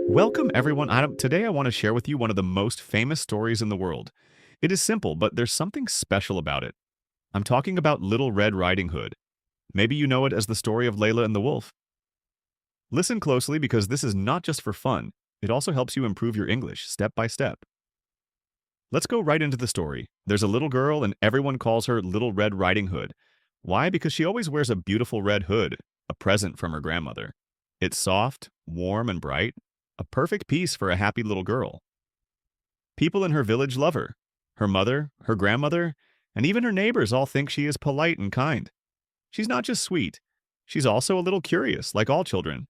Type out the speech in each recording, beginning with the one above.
Welcome, everyone. Today, I want to share with you one of the most famous stories in the world. It is simple, but there's something special about it. I'm talking about Little Red Riding Hood. Maybe you know it as the story of Layla and the Wolf. Listen closely because this is not just for fun, it also helps you improve your English step by step. Let's go right into the story. There's a little girl, and everyone calls her Little Red Riding Hood. Why? Because she always wears a beautiful red hood, a present from her grandmother. It's soft, warm, and bright, a perfect piece for a happy little girl. People in her village love her. Her mother, her grandmother, and even her neighbors all think she is polite and kind. She's not just sweet, she's also a little curious, like all children.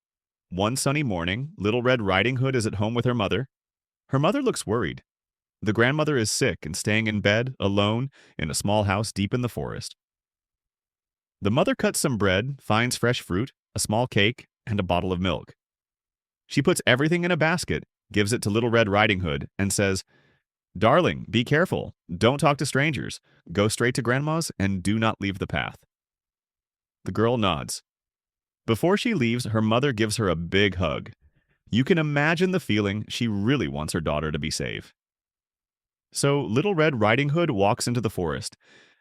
One sunny morning, Little Red Riding Hood is at home with her mother. Her mother looks worried. The grandmother is sick and staying in bed, alone, in a small house deep in the forest. The mother cuts some bread, finds fresh fruit, a small cake, and a bottle of milk. She puts everything in a basket, gives it to Little Red Riding Hood, and says, "Darling, be careful. Don't talk to strangers. Go straight to Grandma's and do not leave the path." The girl nods. Before she leaves, her mother gives her a big hug. You can imagine the feeling. She really wants her daughter to be safe. So Little Red Riding Hood walks into the forest.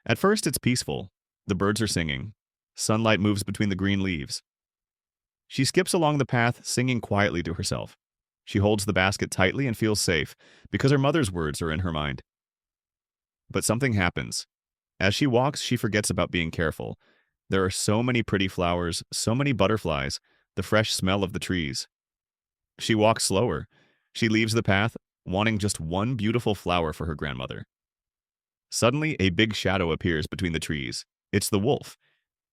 At first, it's peaceful. The birds are singing. Sunlight moves between the green leaves. She skips along the path, singing quietly to herself. She holds the basket tightly and feels safe, because her mother's words are in her mind. But something happens. As she walks, she forgets about being careful. There are so many pretty flowers, so many butterflies, the fresh smell of the trees. She walks slower. She leaves the path, wanting just one beautiful flower for her grandmother. Suddenly, a big shadow appears between the trees. It's the wolf.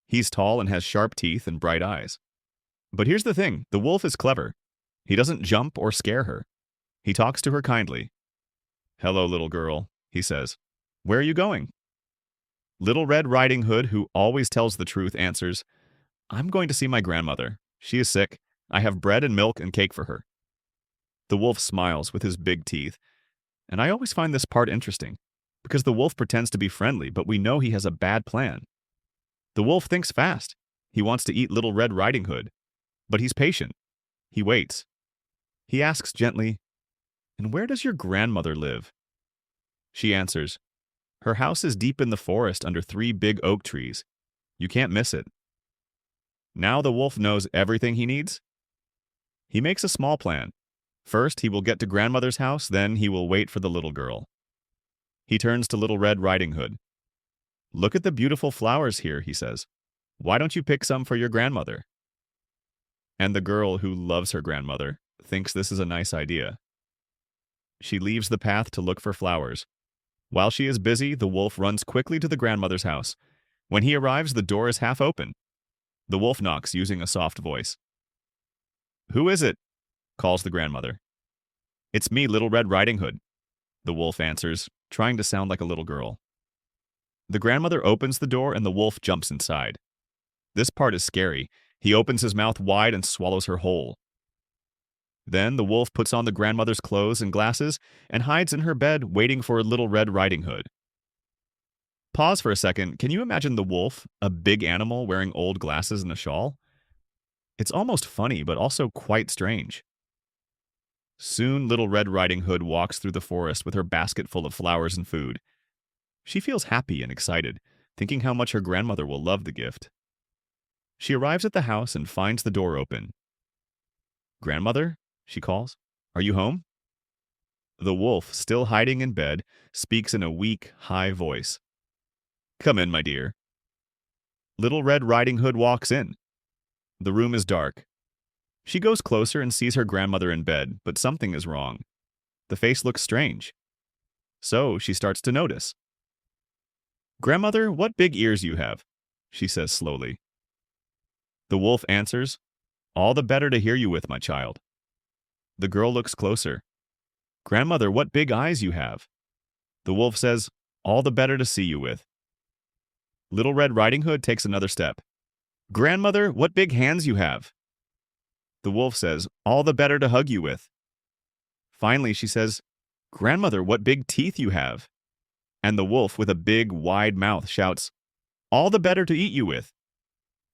He's tall and has sharp teeth and bright eyes. But here's the thing, the wolf is clever. He doesn't jump or scare her. He talks to her kindly. "Hello, little girl," he says. "Where are you going?" Little Red Riding Hood, who always tells the truth, answers, "I'm going to see my grandmother. She is sick. I have bread and milk and cake for her." The wolf smiles with his big teeth. And I always find this part interesting, because the wolf pretends to be friendly, but we know he has a bad plan. The wolf thinks fast. He wants to eat Little Red Riding Hood. But he's patient. He waits. He asks gently, "And where does your grandmother live?" She answers, "Her house is deep in the forest under 3 big oak trees. You can't miss it." Now the wolf knows everything he needs. He makes a small plan. First, he will get to grandmother's house, then he will wait for the little girl. He turns to Little Red Riding Hood. "Look at the beautiful flowers here," he says. "Why don't you pick some for your grandmother?" And the girl, who loves her grandmother, thinks this is a nice idea. She leaves the path to look for flowers. While she is busy, the wolf runs quickly to the grandmother's house. When he arrives, the door is half open. The wolf knocks using a soft voice. "Who is it?" calls the grandmother. "It's me, Little Red Riding Hood," the wolf answers, trying to sound like a little girl. The grandmother opens the door and the wolf jumps inside. This part is scary. He opens his mouth wide and swallows her whole. Then the wolf puts on the grandmother's clothes and glasses and hides in her bed, waiting for Little Red Riding Hood. Pause for a second. Can you imagine the wolf, a big animal wearing old glasses and a shawl? It's almost funny, but also quite strange. Soon, Little Red Riding Hood walks through the forest with her basket full of flowers and food. She feels happy and excited, thinking how much her grandmother will love the gift. She arrives at the house and finds the door open. "Grandmother," she calls, "are you home?" The wolf, still hiding in bed, speaks in a weak, high voice. "Come in, my dear." Little Red Riding Hood walks in. The room is dark. She goes closer and sees her grandmother in bed, but something is wrong. The face looks strange. So she starts to notice. "Grandmother, what big ears you have," she says slowly. The wolf answers, "All the better to hear you with, my child." The girl looks closer. "Grandmother, what big eyes you have." The wolf says, "All the better to see you with." Little Red Riding Hood takes another step. "Grandmother, what big hands you have." The wolf says, "All the better to hug you with." Finally, she says, "Grandmother, what big teeth you have." And the wolf, with a big, wide mouth, shouts, "All the better to eat you with."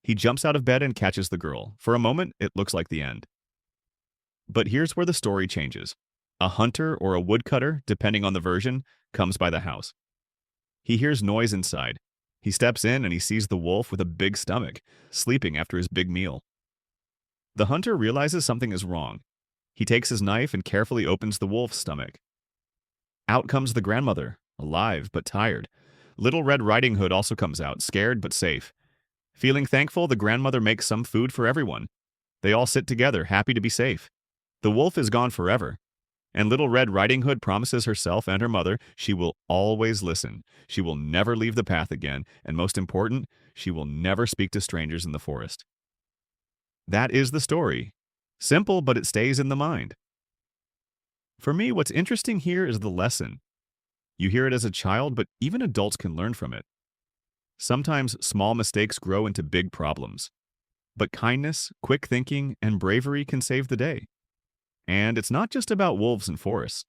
He jumps out of bed and catches the girl. For a moment, it looks like the end. But here's where the story changes. A hunter or a woodcutter, depending on the version, comes by the house. He hears noise inside. He steps in and he sees the wolf with a big stomach, sleeping after his big meal. The hunter realizes something is wrong. He takes his knife and carefully opens the wolf's stomach. Out comes the grandmother, alive but tired. Little Red Riding Hood also comes out, scared but safe. Feeling thankful, the grandmother makes some food for everyone. They all sit together, happy to be safe. The wolf is gone forever, and Little Red Riding Hood promises herself and her mother she will always listen. She will never leave the path again, and most important, she will never speak to strangers in the forest. That is the story. Simple, but it stays in the mind. For me, what's interesting here is the lesson. You hear it as a child, but even adults can learn from it. Sometimes small mistakes grow into big problems. But kindness, quick thinking, and bravery can save the day. And it's not just about wolves and forests.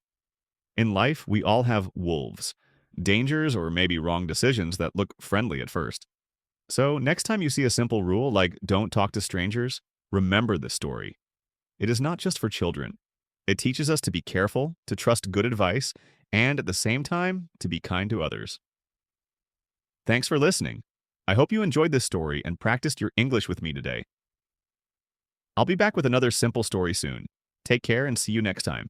In life, we all have wolves, dangers or maybe wrong decisions that look friendly at first. So next time you see a simple rule like don't talk to strangers, remember this story. It is not just for children. It teaches us to be careful, to trust good advice, and at the same time, to be kind to others. Thanks for listening. I hope you enjoyed this story and practiced your English with me today. I'll be back with another simple story soon. Take care and see you next time.